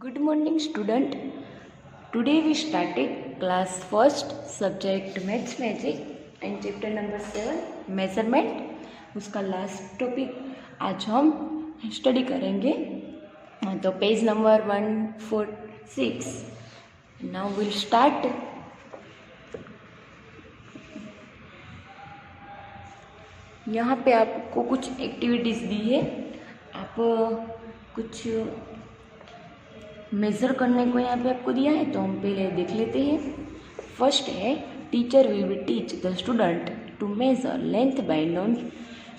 Good morning, student. Today we started class first subject maths magic and chapter number 7 measurement. उसका last topic आज हम study करेंगे. तो page number 146. Now will start. यहाँ पे आपको कुछ एक्टिविटीज़ दी है. आप कुछ मेज़र करने को यहाँ पे आपको दिया है, तो हम पहले देख लेते हैं. फर्स्ट है teacher will teach the student to measure length by non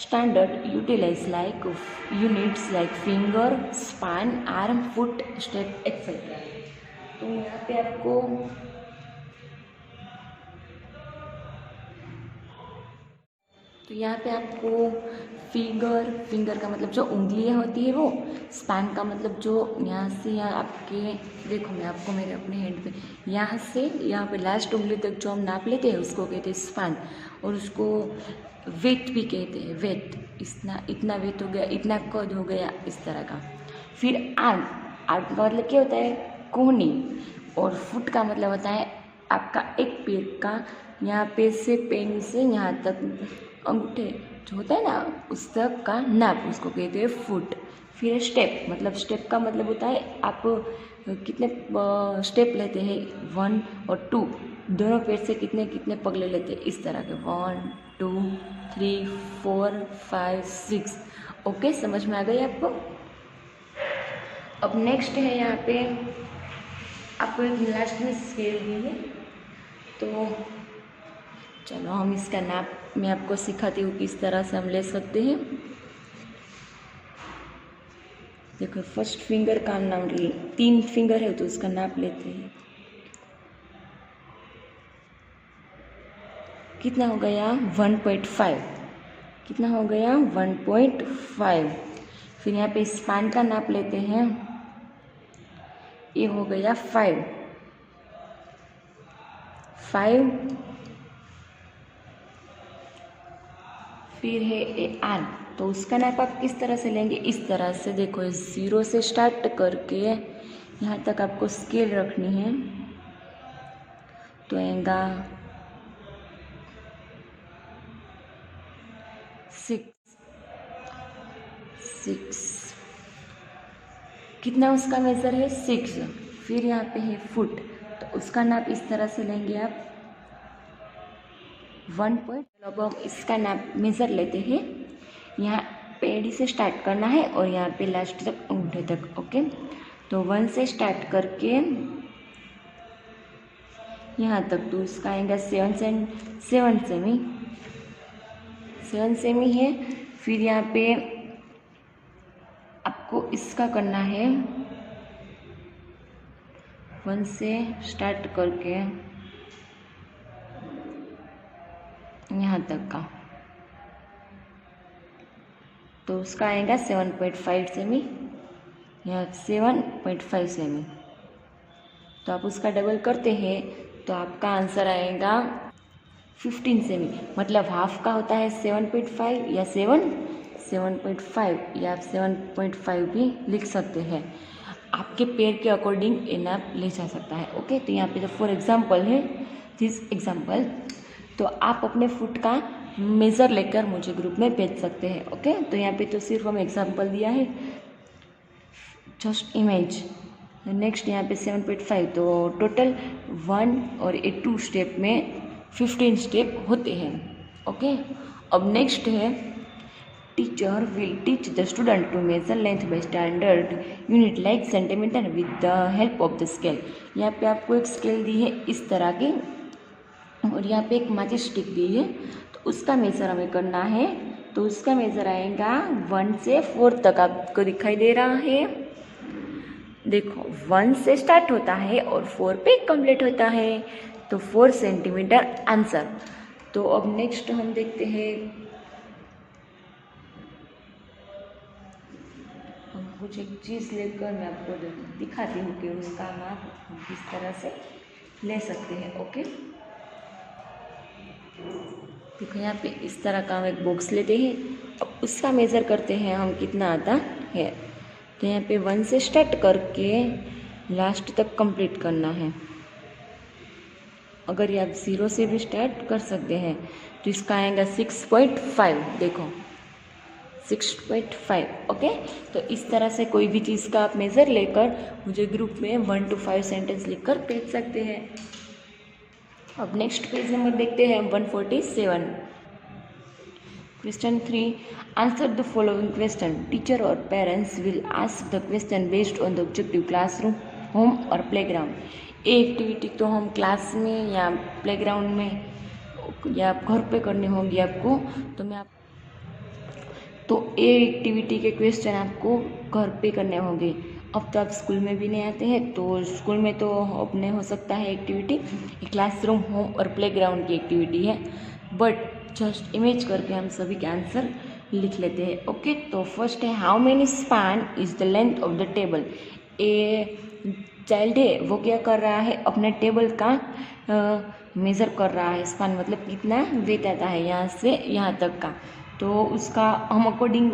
standard utilize like units like finger, span, arm, foot, step etcetera. तो यहाँ पे आपको फिंगर का मतलब जो उंगलियां होती है वो, स्पैन का मतलब जो यहाँ से यहाँ आपके, देखो मैं आपको मेरे अपने हैंड पे यहाँ से यहाँ पे लास्ट उंगली तक जो हम नाप लेते हैं उसको कहते हैं स्पैन. और उसको वेट भी कहते हैं. वेट, इतना वेट हो गया, इतना कद हो गया, इस तरह का. फिर आर्म का मतलब क्या होता है, कोहनी. और फुट का मतलब होता है आपका एक पैर का यहाँ पे से पेन से यहाँ तक अंगूठे जो होता है ना उस तक का नाप, उसको कहते हैं फुट. फिर स्टेप, मतलब स्टेप का मतलब होता है आप कितने स्टेप लेते हैं, 1 और 2 दोनों पैर से कितने कितने पगले लेते हैं, इस तरह के 1 2 3 4 5 6. ओके, समझ में आ गई आपको. अब नेक्स्ट है यहाँ पे आपको एक लास्ट में स्केल दी है. तो चलो हम इसका नाप मैं आपको सिखाती हूँ किस तरह से हम ले सकते हैं. देखो फर्स्ट फिंगर का नाम 3 फिंगर है तो उसका नाप लेते हैं. कितना हो गया 1.5. कितना हो गया 1.5. फिर यहाँ पे स्पैन का नाप लेते हैं. ये हो गया 5. फिर है ए आर्म. तो उसका नाप आप किस तरह से लेंगे, इस तरह से. देखो 0 से स्टार्ट करके यहाँ तक आपको स्केल रखनी है. तो आएगा 6. कितना उसका मेज़र है 6. फिर यहाँ पे है फुट. तो उसका नाप इस तरह से लेंगे आप 1 पॉइंट. अब हम इसका नाप मेज़र लेते हैं. यहाँ पेड़ी से स्टार्ट करना है और यहाँ पे लास्ट तक अंगूठे तक. ओके, तो 1 से स्टार्ट करके यहाँ तक, तो उसका आएगा 7 सेमी है. फिर यहाँ पे आपको इसका करना है 1 से स्टार्ट करके यहाँ तक का, तो उसका आएगा 7.5 सेमी. यहाँ 7.5 सेमी. तो आप उसका डबल करते हैं तो आपका आंसर आएगा 15 सेमी. मतलब हाफ का होता है 7.5 या 7.5 या आप 7.5 भी लिख सकते हैं. आपके पैर के अकॉर्डिंग ये नाप ले जा सकता है. ओके, तो यहाँ पे जो फॉर एग्जांपल है, दिस एग्जांपल, तो आप अपने फुट का मेज़र लेकर मुझे ग्रुप में भेज सकते हैं. ओके, तो यहाँ पे तो सिर्फ हम एग्जांपल दिया है, जस्ट इमेज. नेक्स्ट यहाँ पे 7.5. तो टोटल 1 और 2 स्टेप में 15 स्टेप होते हैं. ओके, अब नेक्स्ट है teacher will teach the student to measure length by standard unit like centimetre with the help of the scale. यहाँ पे आपको एक स्केल दी है इस तरह की, और यहाँ पे एक माचिस स्टिक दी है. तो उसका मेज़र हमें करना है. तो उसका मेज़र आएगा 1 से 4 तक. आपको दिखाई दे रहा है, देखो 1 से स्टार्ट होता है और 4 पे कंप्लीट होता है. तो 4 सेंटीमीटर आंसर. तो अब नेक्स्ट हम देखते हैं, कुछ एक चीज़ लेकर मैं आपको दिखाती हूँ कि उसका नाप हम किस तरह से ले सकते हैं. ओके, देखो यहाँ पे इस तरह का हम एक बॉक्स लेते हैं. अब उसका मेज़र करते हैं हम कितना आता है. तो यहाँ पे 1 से स्टार्ट करके लास्ट तक कंप्लीट करना है। अगर ये आप 0 से भी स्टार्ट कर सकते हैं तो इसका आएगा 6.5। देखो 6.5। ओके, तो इस तरह से कोई भी चीज़ का आप मेज़र लेकर मुझे ग्रुप में 1 to 5 सेंटेंस लिखकर भेज सकते हैं। अब नेक्स्ट पेज नंबर देखते हैं 147। Question 3. Answer the following question. Teacher or parents will ask the question based on the objective classroom, home or playground. ये एक्टिविटी तो हम क्लास में या प्लेग्राउंड में या घर पे करनी होगी आपको, तो ये एक्टिविटी के क्वेश्चन आपको घर पे करने होंगे। अब तो आप स्कूल में भी नहीं आते हैं, तो स्कूल में तो अपने हो सकता है एक्टिविटी क्लासरूम, होम और प्लेग्राउंड की एक्टिविटी है, बट जस्ट इमेज करके हम सभी के आंसर लिख लेते हैं। ओके, तो फर्स्ट है how many span is the length of the table. A child है, वो क्या कर रहा है, अपने टेबल का मेज़र कर रहा है। स्पैन मतलब कितना वेट आता है यहाँ से यहाँ तक का, तो उसका हम अकॉर्डिंग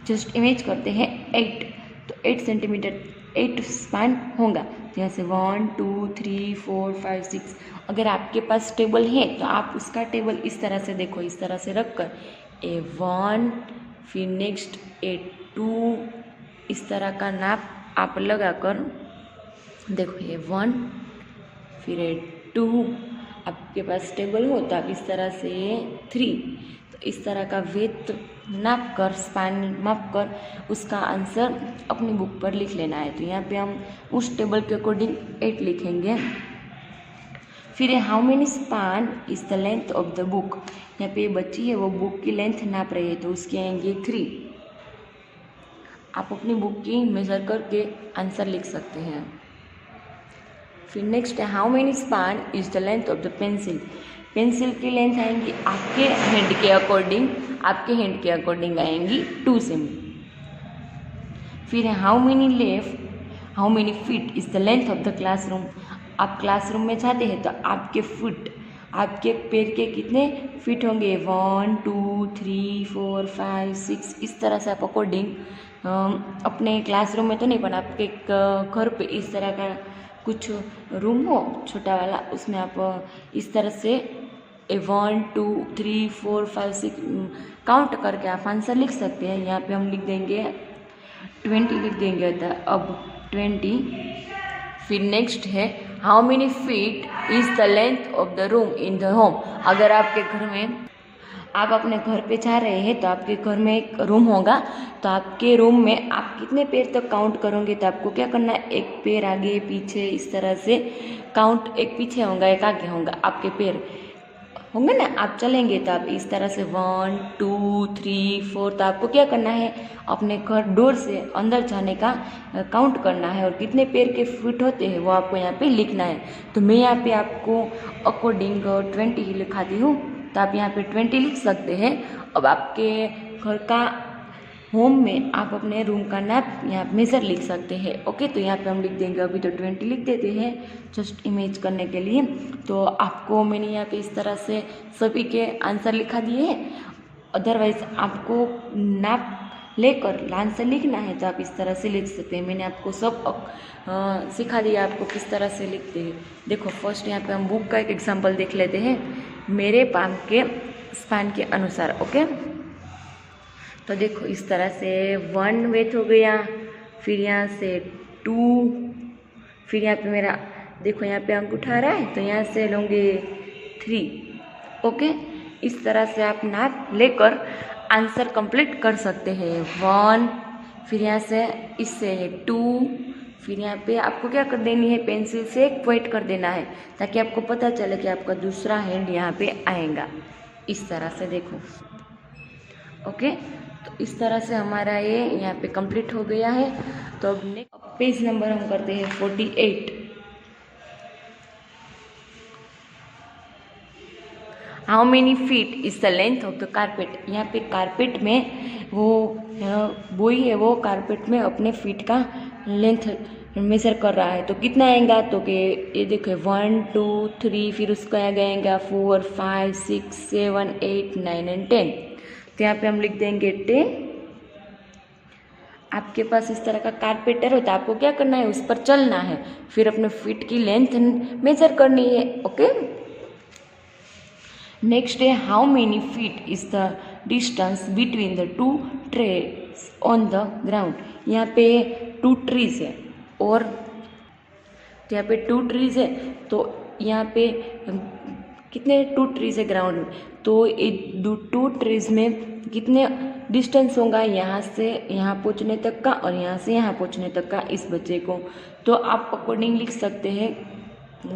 जस्ट इमेज करते हैं 8, तो 8 सेंटीमीटर 8 स्पैन होगा। तो यहाँ से 1 2 3 4 5 6। अगर आपके पास टेबल है तो आप उसका टेबल इस तरह से देखो, इस तरह से रख कर A1, फिर नेक्स्ट A2, इस तरह का नाप आप लगा कर देखो A1, फिर A2। आपके पास टेबल हो तो आप इस तरह से 3, तो इस तरह का वेट नाप कर, स्पैन माप कर उसका आंसर अपनी बुक पर लिख लेना है। तो यहाँ पे हम उस टेबल के अकॉर्डिंग 8 लिखेंगे। फिर how many span is the length of the book. यहाँ पे बच्ची है, वो बुक की लेंथ नाप रही है, तो उसके आएंगे 3। आप अपनी बुक की मेजर करके आंसर लिख सकते हैं। फिर नेक्स्ट है how many span is the length of the pencil. Pencil की लेंथ आएंगी आपके हैंड के अकॉर्डिंग आएंगी 2 सेमी। फिर है how many feet is the length of the classroom. आप क्लासरूम में जाते हैं तो आपके पैर के कितने फीट होंगे, 1 2 3 4 5 6। इस तरह से आप अकॉर्डिंग अपने क्लासरूम में तो नहीं, पर आपके घर पे इस तरह का कुछ रूम हो छोटा वाला, उसमें आप इस तरह से 1 2 3 4 5 6 काउंट करके आप आंसर लिख सकते हैं। यहाँ पे हम लिख देंगे 20 लिख देंगे, अब 20। फिर नेक्स्ट है how many feet is the length of the room in the home. अगर आपके घर में आप अपने घर पे जा रहे हैं तो आपके घर में एक रूम होगा, तो आपके रूम में आप कितने पैर तक काउंट करोगे, तो आपको क्या करना है, एक पैर आगे पीछे इस तरह से काउंट, एक पीछे होगा एक आगे होगा, आपके पैर होंगे ना, आप चलेंगे तो आप इस तरह से 1 2 3 4। तो आपको क्या करना है, अपने घर डोर से अंदर जाने का काउंट करना है और कितने पैर के फीट होते हैं वो आपको यहाँ पे लिखना है। तो मैं यहाँ पे आपको अकॉर्डिंग 20 ही लिखाती हूँ, तो आप यहाँ पे 20 लिख सकते हैं। अब आपके घर का होम में आप अपने रूम का नाप यहाँ मेज़र लिख सकते हैं। ओके, तो यहाँ पे हम लिख देंगे, अभी तो 20 लिख देते हैं जस्ट इमेज करने के लिए। तो आपको मैंने यहाँ पे इस तरह से सभी के आंसर लिखा दिए हैं। अदरवाइज आपको नाप लेकर आंसर लिखना है तो आप इस तरह से लिख सकते हैं। मैंने आपको सब सिखा दिया आपको किस तरह से लिखते हैं। देखो फर्स्ट यहाँ पे हम बुक का एक एग्जाम्पल देख लेते हैं, मेरे पाम के स्पैन के अनुसार। ओके, तो देखो इस तरह से 1 वेट हो गया, फिर यहाँ से 2, फिर यहाँ पे मेरा देखो यहाँ पे अंक उठा रहा है तो यहाँ से लूँगे 3। ओके, इस तरह से आप नाप लेकर आंसर कंप्लीट कर सकते हैं। 1, फिर यहाँ से इससे 2, फिर यहाँ पे आपको क्या कर देनी है, पेंसिल से एक पॉइंट कर देना है ताकि आपको पता चले कि आपका दूसरा हैंड यहाँ पे आएगा। इस तरह से देखो। ओके, तो इस तरह से हमारा ये यहाँ पे कंप्लीट हो गया है। तो अब नेक्स्ट पेज नंबर हम करते हैं 48। How many feet is the length of the carpet. यहाँ पे कारपेट में वो बॉय है, वो कारपेट में अपने फीट का लेंथ मेजर कर रहा है। तो कितना आएगा, तो कि ये देखो 1 2 3, फिर उसका आगे आएगा 4 5 6 7 8 9 एंड 10। तो यहाँ पे हम लिख देंगे 10। आपके पास इस तरह का कारपेटर हो तो आपको क्या करना है, उस पर चलना है, फिर अपने फीट की लेंथ मेजर करनी है। ओके, नेक्स्ट है how many feet is the distance between the two trees on the ground. यहाँ पे 2 ट्रीज है और यहाँ पे 2 ट्रीज है, तो यहाँ पे कितने 2 ट्रीज है ग्राउंड में, तो 2 ट्रीज में कितने डिस्टेंस होगा यहाँ से यहाँ पहुँचने तक का और यहाँ से यहाँ पहुँचने तक का इस बच्चे को। तो आप अकॉर्डिंग लिख सकते हैं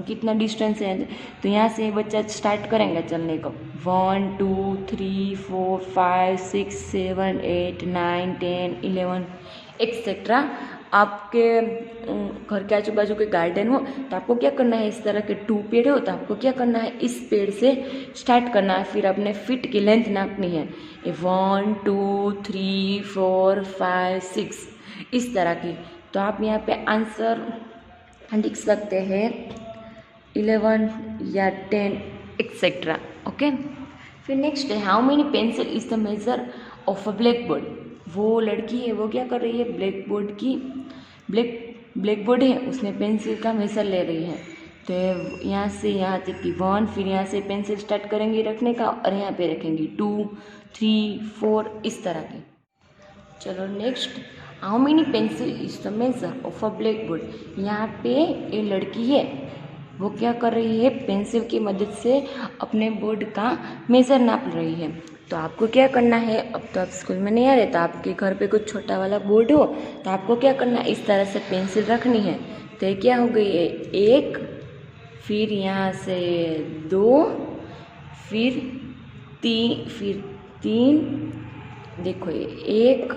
कितना डिस्टेंस है। तो यहाँ से बच्चा स्टार्ट करेंगे चलने को, 1 2 3 4 5 6 7 8 9 10 11 एक्सेट्रा। आपके घर के आजू बाजू के गार्डन हो तो आपको क्या करना है, इस तरह के 2 पेड़ हो तो आपको क्या करना है, इस पेड़ से स्टार्ट करना है, फिर अपने फीट की लेंथ नापनी है, 1 2 3 4 5 6 इस तरह की। तो आप यहाँ पे आंसर लिख सकते हैं 11 या 10 एक्सेट्रा। ओके, फिर नेक्स्ट है how many pencil is the measure of a black board. वो लड़की है, वो क्या कर रही है, ब्लैक बोर्ड है, उसने पेंसिल का मेजर ले रही है। तो यहाँ से यहाँ तक की 1, फिर यहाँ से पेंसिल स्टार्ट करेंगे रखने का और यहाँ पे रखेंगे 2 3 4 इस तरह के। चलो next, how many pencil is the measure of a black board. यहाँ पे ये लड़की है, वो क्या कर रही है, पेंसिल की मदद से अपने बोर्ड का मेजर नाप रही है। तो आपको क्या करना है, अब तो आप स्कूल में नहीं आ रहे, तो आपके घर पे कुछ छोटा वाला बोर्ड हो तो आपको क्या करना है, इस तरह से पेंसिल रखनी है। तो ये क्या हो गई है, 1, फिर यहाँ से 2, फिर 3, देखो ये 1,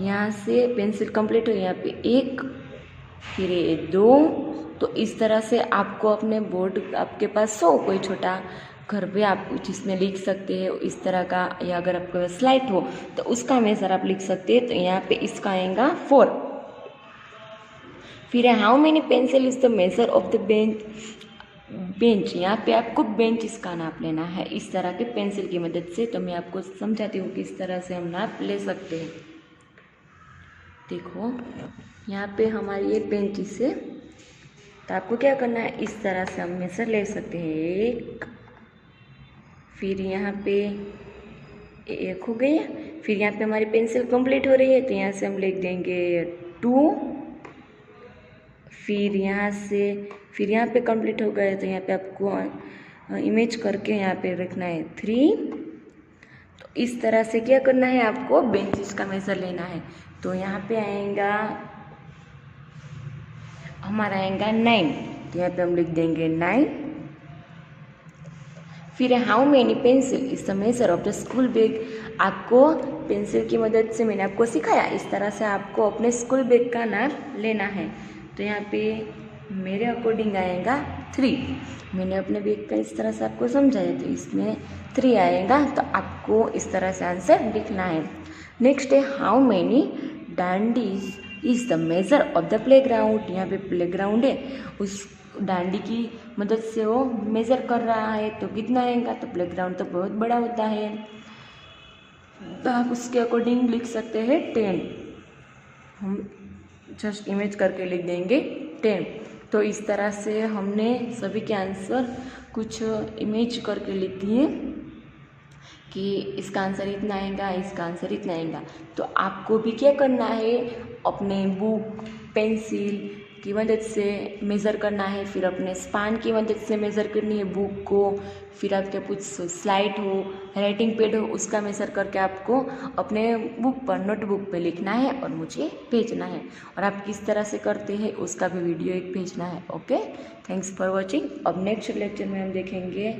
यहाँ से पेंसिल कंप्लीट हो, यहाँ पे 1, फिर ये 2। तो इस तरह से आपको अपने बोर्ड, आपके पास हो कोई छोटा घर पे आप जिसमें लिख सकते हैं इस तरह का, या अगर आपके पास स्लाइड हो तो उसका मेजर आप लिख सकते हैं। तो यहाँ पे इसका आएगा 4। फिर how many pencil is the measure of the bench. यहाँ पे आपको बेंच इसका नाप लेना है इस तरह के पेंसिल की मदद से। तो मैं आपको समझाती हूँ कि इस तरह से हम नाप ले सकते हैं। देखो यहाँ पे हमारी ये बेंच से, तो आपको क्या करना है, इस तरह से हम मेजर ले सकते हैं। 1, फिर यहाँ पे 1 हो गई, फिर यहाँ पे हमारी पेंसिल कंप्लीट हो रही है तो यहाँ से हम लिख देंगे 2, फिर यहाँ से, फिर यहाँ पे कंप्लीट हो गए तो यहाँ पे आपको इमेज करके यहाँ पे रखना है 3। तो इस तरह से क्या करना है, आपको बेंचेस का मेजर लेना है। तो यहाँ पे आएगा हमारा आएगा 9, तो यहाँ पे हम लिख देंगे 9। फिर how many pencil is the measure of the school bag. आपको पेंसिल की मदद से मैंने आपको सिखाया, इस तरह से आपको अपने स्कूल बैग का नाप लेना है। तो यहाँ पे मेरे अकॉर्डिंग आएगा 3। मैंने अपने बैग का इस तरह से आपको समझाया, तो इसमें 3 आएगा। तो आपको इस तरह से आंसर लिखना है। नेक्स्ट है how many dandies is the measure of the playground. यहाँ पे प्लेग्राउंड है, उस डांडी की मदद से वो मेजर कर रहा है, तो कितना आएगा। तो प्लेग्राउंड तो बहुत बड़ा होता है, तो आप उसके अकॉर्डिंग लिख सकते हैं 10। हम जस्ट इमेज करके लिख देंगे 10। तो इस तरह से हमने सभी के आंसर कुछ इमेज करके लिख दिए कि इसका आंसर इतना आएगा, इसका आंसर इतना आएगा। तो आपको भी क्या करना है, अपने बुक पेंसिल की मदद से मेज़र करना है, फिर अपने स्पान की मदद से मेज़र करनी है बुक को, फिर आपके कुछ स्लाइड हो, राइटिंग पैड हो, उसका मेज़र करके आपको अपने बुक पर, नोटबुक पे लिखना है और मुझे भेजना है। और आप किस तरह से करते हैं उसका भी वीडियो एक भेजना है। Okay, thanks for watching. अब नेक्स्ट लेक्चर में हम देखेंगे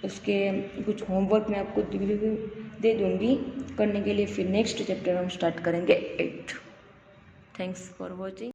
उसके कुछ होमवर्क मैं आपको दे दूँगी करने के लिए, फिर नेक्स्ट चैप्टर हम स्टार्ट करेंगे 8। Thanks for watching.